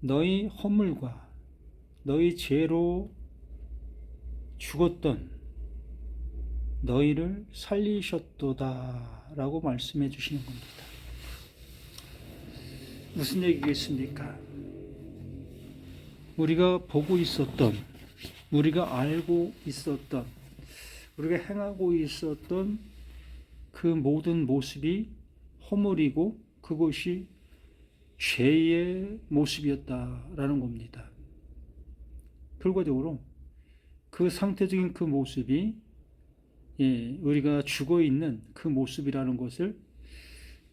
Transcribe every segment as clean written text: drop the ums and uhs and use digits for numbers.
너희 허물과 너희 죄로 죽었던 너희를 살리셨도다 라고 말씀해 주시는 겁니다. 무슨 얘기겠습니까? 우리가 보고 있었던, 우리가 알고 있었던, 우리가 행하고 있었던 그 모든 모습이 허물이고 그것이 죄의 모습이었다라는 겁니다. 결과적으로 그 상태적인 그 모습이 우리가 죽어 있는 그 모습이라는 것을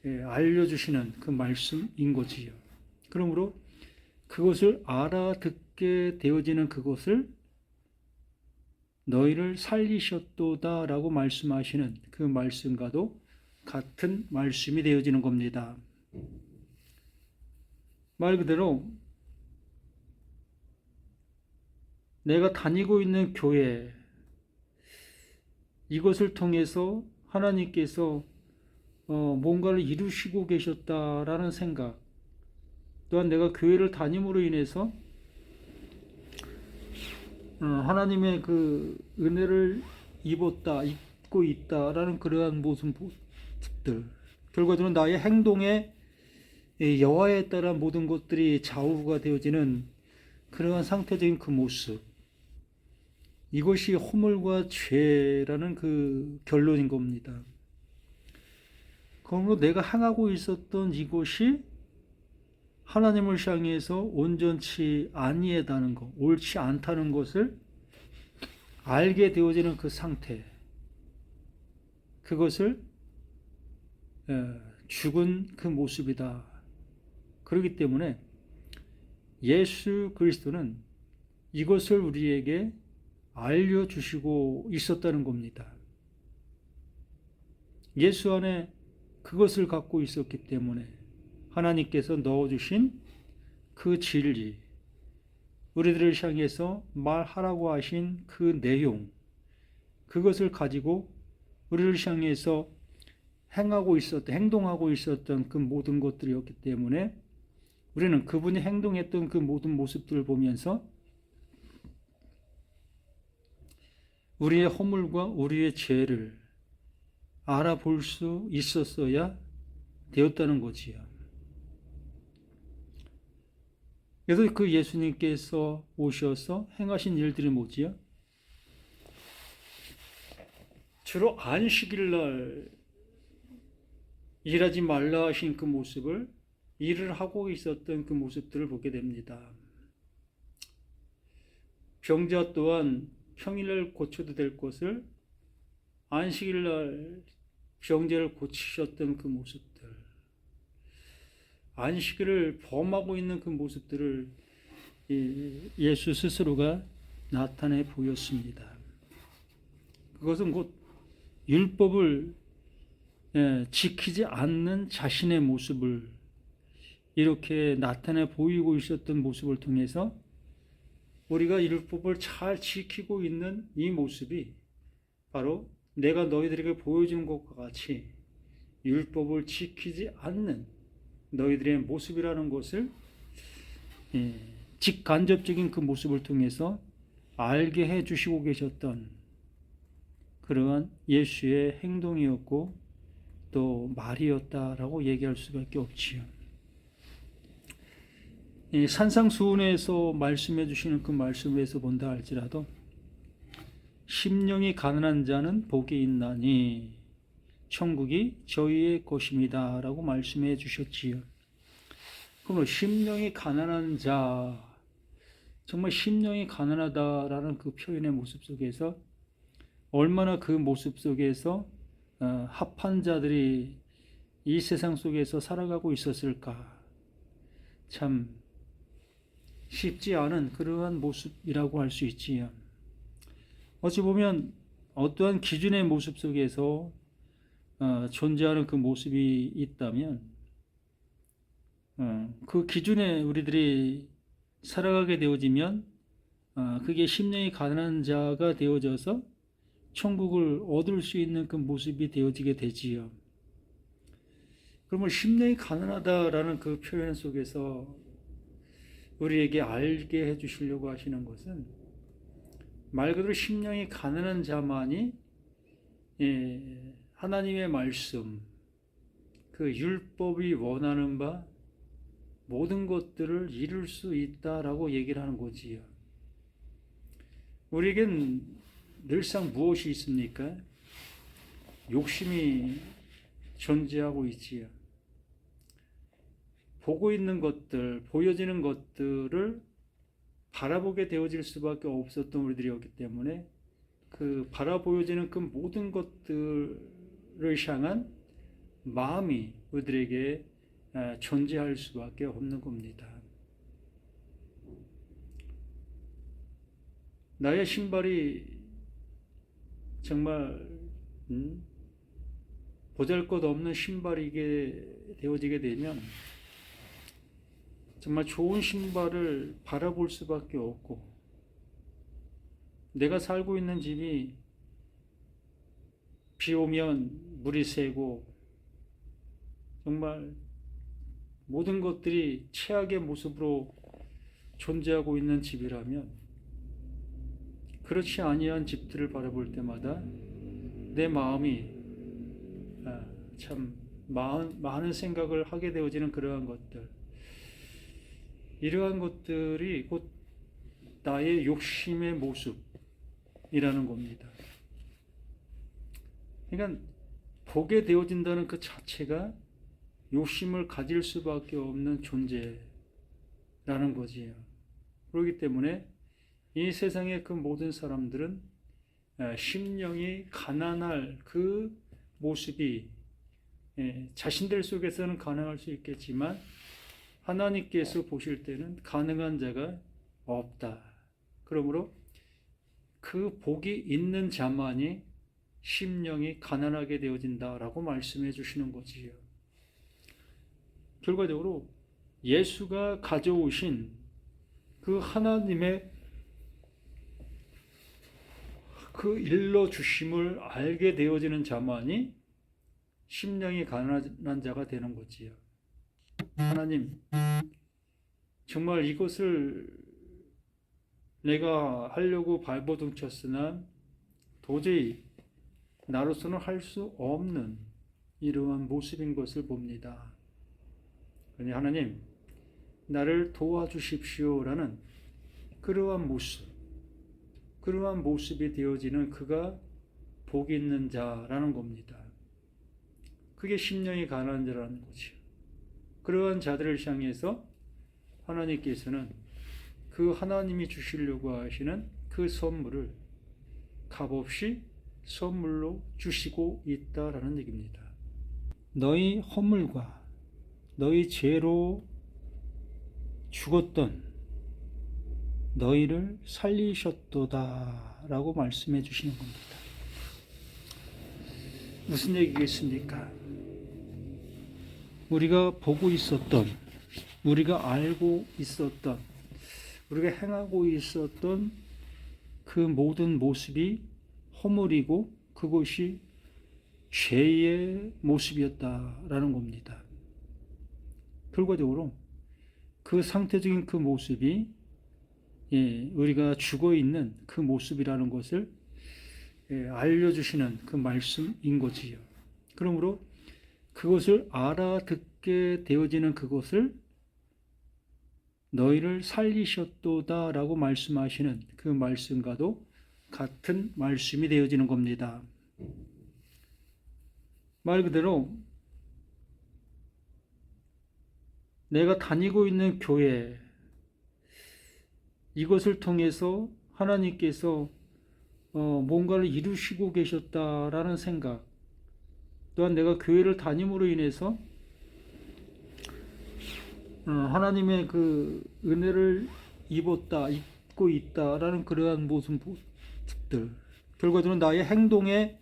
알려주시는 그 말씀인 거지요. 그러므로 그것을 알아듣게 되어지는 그것을 너희를 살리셨도다라고 말씀하시는 그 말씀과도 같은 말씀이 되어지는 겁니다. 말 그대로 내가 다니고 있는 교회, 이것을 통해서 하나님께서 뭔가를 이루시고 계셨다라는 생각, 또한 내가 교회를 다님으로 인해서 하나님의 그 은혜를 입고 있다라는 그러한 모습들, 결과적으로 나의 행동에 여호와에 따라 모든 것들이 좌우가 되어지는 그러한 상태적인 그 모습, 이것이 허물과 죄라는 그 결론인 겁니다. 그러므로 내가 행하고 있었던 이것이 하나님을 향해서 온전치 아니하다는 것, 옳지 않다는 것을 알게 되어지는 그 상태, 그것을 죽은 그 모습이다. 그렇기 때문에 예수 그리스도는 이것을 우리에게 알려주시고 있었다는 겁니다. 예수 안에 그것을 갖고 있었기 때문에 하나님께서 넣어주신 그 진리, 우리들을 향해서 말하라고 하신 그 내용, 그것을 가지고 우리를 향해서 행동하고 있었던 그 모든 것들이었기 때문에 우리는 그분이 행동했던 그 모든 모습들을 보면서 우리의 허물과 우리의 죄를 알아볼 수 있었어야 되었다는 거지요. 그래서 그 예수님께서 오셔서 행하신 일들이 뭐지요? 주로 안식일 날 일하지 말라 하신 그 모습을 일을 하고 있었던 그 모습들을 보게 됩니다. 병자 또한 평일날 고쳐도 될 것을 안식일날 병자를 고치셨던 그 모습들, 안식일을 범하고 있는 그 모습들을 예수 스스로가 나타내 보였습니다. 그것은 곧 율법을 지키지 않는 자신의 모습을 이렇게 나타내 보이고 있었던 모습을 통해서 우리가 율법을 잘 지키고 있는 이 모습이 바로 내가 너희들에게 보여주는 것과 같이 율법을 지키지 않는 너희들의 모습이라는 것을 직간접적인 그 모습을 통해서 알게 해주시고 계셨던 그러한 예수의 행동이었고 또 말이었다라고 얘기할 수밖에 없지요. 산상수훈에서 말씀해 주시는 그 말씀에서 본다 할지라도 심령이 가난한 자는 복이 있나니 천국이 저희의 것입니다 라고 말씀해 주셨지요. 그럼 심령이 가난한 자, 정말 심령이 가난하다라는 그 표현의 모습 속에서 얼마나 그 모습 속에서 합한 자들이 이 세상 속에서 살아가고 있었을까. 참 쉽지 않은 그러한 모습이라고 할 수 있지요. 어찌 보면 어떠한 기준의 모습 속에서 존재하는 그 모습이 있다면 그 기준에 우리들이 살아가게 되어지면 그게 심령이 가난한 자가 되어져서 천국을 얻을 수 있는 그 모습이 되어지게 되지요. 그러면 심령이 가난하다라는 그 표현 속에서 우리에게 알게 해주시려고 하시는 것은 말 그대로 심령이 가난한 자만이 하나님의 말씀, 그 율법이 원하는 바 모든 것들을 이룰 수 있다라고 얘기를 하는 거지요. 우리에겐 늘상 무엇이 있습니까? 욕심이 존재하고 있지요. 보고 있는 것들, 보여지는 것들을 바라보게 되어질 수밖에 없었던 우리들이었기 때문에 그 바라보여지는 그 모든 것들을 향한 마음이 우리들에게 존재할 수밖에 없는 겁니다. 나의 신발이 정말 보잘것없는 신발이게 되어지게 되면 정말 좋은 신발을 바라볼 수밖에 없고, 내가 살고 있는 집이 비 오면 물이 새고 정말 모든 것들이 최악의 모습으로 존재하고 있는 집이라면, 그렇지 아니한 집들을 바라볼 때마다 내 마음이 참 많은 생각을 하게 되어지는 그러한 것들, 이러한 것들이 곧 나의 욕심의 모습이라는 겁니다. 그러니까 보게 되어진다는 그 자체가 욕심을 가질 수밖에 없는 존재라는 거지요. 그렇기 때문에 이 세상의 그 모든 사람들은 심령이 가난할 그 모습이 자신들 속에서는 가능할 수 있겠지만 하나님께서 보실 때는 가능한 자가 없다. 그러므로 그 복이 있는 자만이 심령이 가난하게 되어진다라고 말씀해 주시는 거지요. 결과적으로 예수가 가져오신 그 하나님의 그 일러 주심을 알게 되어지는 자만이 심령이 가난한 자가 되는 거지요. 하나님, 정말 이것을 내가 하려고 발버둥 쳤으나 도저히 나로서는 할 수 없는 이러한 모습인 것을 봅니다. 그러니 하나님, 나를 도와주십시오라는 그러한 모습이 되어지는 그가 복 있는 자라는 겁니다. 그게 심령이 가난한 자라는 거죠. 그러한 자들을 향해서 하나님께서는 그 하나님이 주시려고 하시는 그 선물을 값없이 선물로 주시고 있다라는 얘기입니다. 너희 허물과 너희 죄로 죽었던 너희를 살리셨도다 라고 말씀해 주시는 겁니다. 무슨 얘기겠습니까? 우리가 보고 있었던, 우리가 알고 있었던, 우리가 행하고 있었던 그 모든 모습이 허물이고 그것이 죄의 모습이었다라는 겁니다. 결과적으로 그 상태적인 그 모습이 우리가 죽어 있는 그 모습이라는 것을 알려주시는 그 말씀인 거지요. 그러므로 그것을 알아듣게 되어지는 그것을 너희를 살리셨도다라고 말씀하시는 그 말씀과도 같은 말씀이 되어지는 겁니다. 말 그대로 내가 다니고 있는 교회, 이것을 통해서 하나님께서 뭔가를 이루시고 계셨다라는 생각, 또한 내가 교회를 다님으로 인해서 하나님의 그 은혜를 입고 있다라는 그러한 모습들, 결과적으로 나의 행동에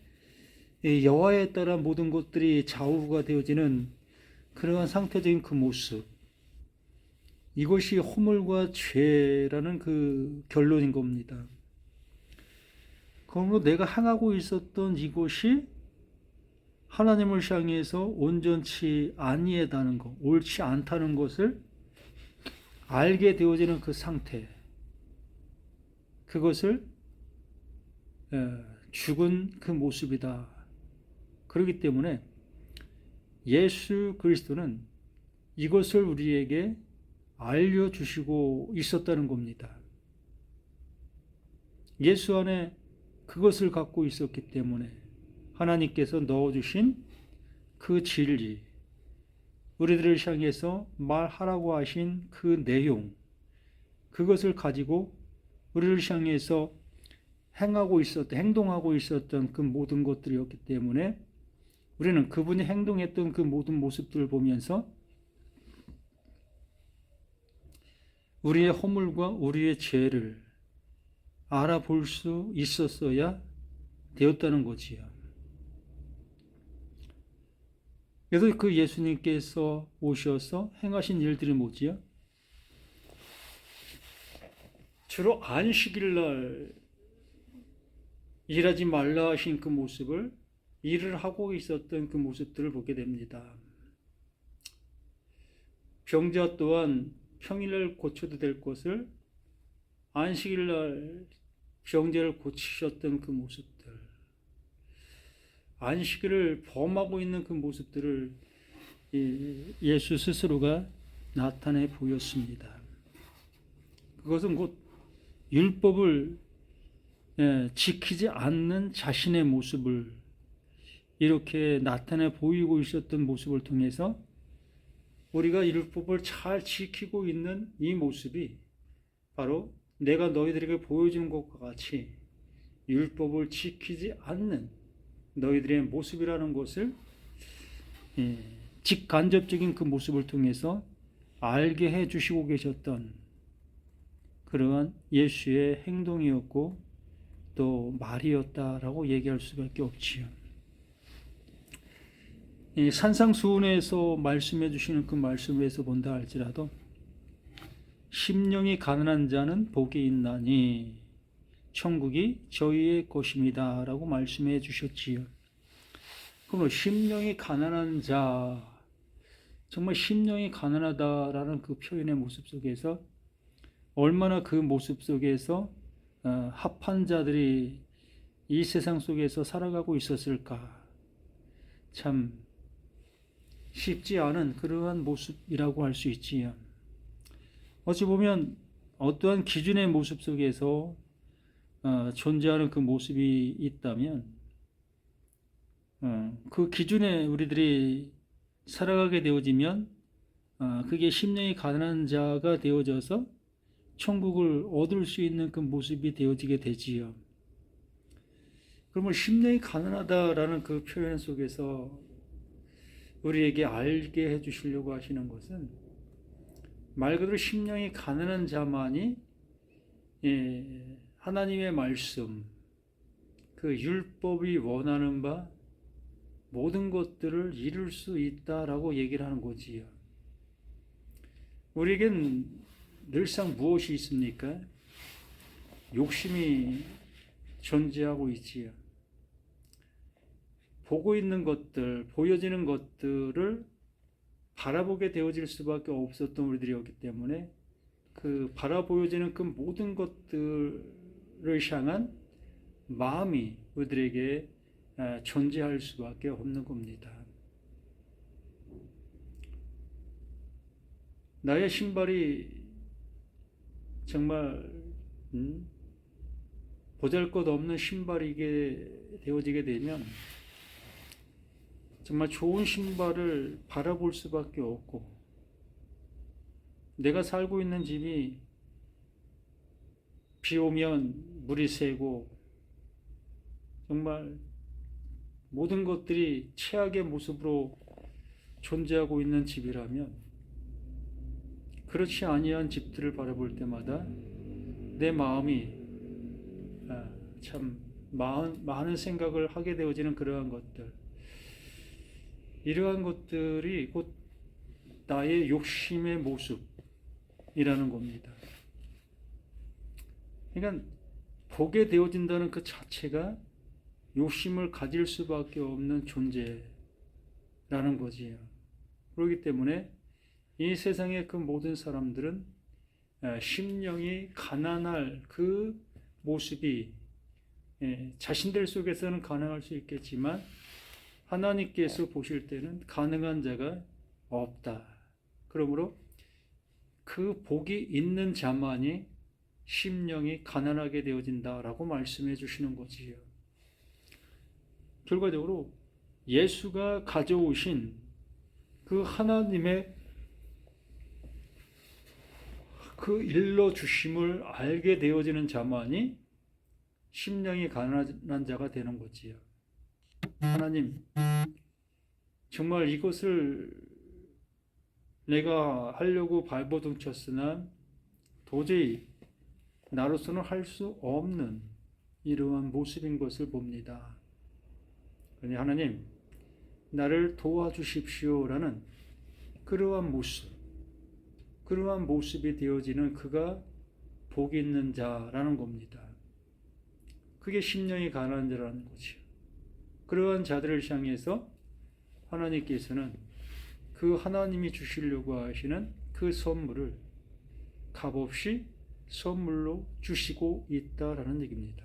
여호와에 따라 모든 것들이 좌우가 되어지는 그러한 상태적인 그 모습, 이것이 허물과 죄라는 그 결론인 겁니다. 그러므로 내가 행하고 있었던 이것이 하나님을 향해서 온전치 아니하다는 것, 옳지 않다는 것을 알게 되어지는 그 상태, 그것을 죽은 그 모습이다. 그렇기 때문에 예수 그리스도는 이것을 우리에게 알려주시고 있었다는 겁니다. 예수 안에 그것을 갖고 있었기 때문에 하나님께서 넣어주신 그 진리, 우리들을 향해서 말하라고 하신 그 내용, 그것을 가지고 우리를 향해서 행동하고 있었던 그 모든 것들이었기 때문에 우리는 그분이 행동했던 그 모든 모습들을 보면서 우리의 허물과 우리의 죄를 알아볼 수 있었어야 되었다는 거지요. 그래서 그 예수님께서 오셔서 행하신 일들이 뭐지요? 주로 안식일 날 일하지 말라 하신 그 모습을 일을 하고 있었던 그 모습들을 보게 됩니다. 병자 또한 평일날 고쳐도 될 것을 안식일날 병자를 고치셨던 그 모습들, 안식일을 범하고 있는 그 모습들을 예수 스스로가 나타내 보였습니다. 그것은 곧 율법을 지키지 않는 자신의 모습을 이렇게 나타내 보이고 있었던 모습을 통해서 우리가 율법을 잘 지키고 있는 이 모습이 바로 내가 너희들에게 보여주는 것과 같이 율법을 지키지 않는 너희들의 모습이라는 것을 직간접적인 그 모습을 통해서 알게 해 주시고 계셨던 그러한 예수의 행동이었고 또 말이었다라고 얘기할 수밖에 없지요. 산상수훈에서 말씀해 주시는 그 말씀에서 본다 할지라도 심령이 가난한 자는 복이 있나니 천국이 저희의 것입니다 라고 말씀해 주셨지요. 그러면 심령이 가난한 자, 정말 심령이 가난하다라는 그 표현의 모습 속에서 얼마나 그 모습 속에서 합한 자들이 이 세상 속에서 살아가고 있었을까. 참 쉽지 않은 그러한 모습이라고 할 수 있지요. 어찌 보면 어떠한 기준의 모습 속에서 존재하는 그 모습이 있다면 그 기준에 우리들이 살아가게 되어지면 그게 심령이 가난한 자가 되어져서 천국을 얻을 수 있는 그 모습이 되어지게 되지요. 그러면 심령이 가난하다라는 그 표현 속에서 우리에게 알게 해주시려고 하시는 것은 말 그대로 심령이 가난한 자만이 하나님의 말씀, 그 율법이 원하는 바 모든 것들을 이룰 수 있다라고 얘기를 하는 거지요. 우리에겐 늘상 무엇이 있습니까? 욕심이 존재하고 있지요. 보고 있는 것들, 보여지는 것들을 바라보게 되어질 수밖에 없었던 우리들이었기 때문에 그 바라보여지는 그 모든 것들을 향한 마음이 우리들에게 존재할 수밖에 없는 겁니다. 나의 신발이 정말 보잘것없는 신발이게 되어지게 되면 정말 좋은 신발을 바라볼 수밖에 없고, 내가 살고 있는 집이 비 오면 물이 새고 정말 모든 것들이 최악의 모습으로 존재하고 있는 집이라면 그렇지 아니한 집들을 바라볼 때마다 내 마음이 참 많은 생각을 하게 되어지는 그러한 것들, 이러한 것들이 곧 나의 욕심의 모습이라는 겁니다. 그러니까 보게 되어진다는 그 자체가 욕심을 가질 수밖에 없는 존재라는 거지요. 그렇기 때문에 이 세상의 그 모든 사람들은 심령이 가난할 그 모습이 자신들 속에서는 가능할 수 있겠지만 하나님께서 보실 때는 가능한 자가 없다. 그러므로 그 복이 있는 자만이 심령이 가난하게 되어진다라고 말씀해 주시는 거지요. 결과적으로 예수가 가져오신 그 하나님의 그 일러 주심을 알게 되어지는 자만이 심령이 가난한 자가 되는 거지요. 하나님, 정말 이것을 내가 하려고 발버둥 쳤으나 도저히 나로서는 할 수 없는 이러한 모습인 것을 봅니다. 그러니 하나님, 나를 도와주십시오라는 그러한 모습이 되어지는 그가 복 있는 자라는 겁니다. 그게 심령이 가난한 자라는 거지요. 그러한 자들을 향해서 하나님께서는 그 하나님이 주시려고 하시는 그 선물을 값없이 선물로 주시고 있다라는 얘기입니다.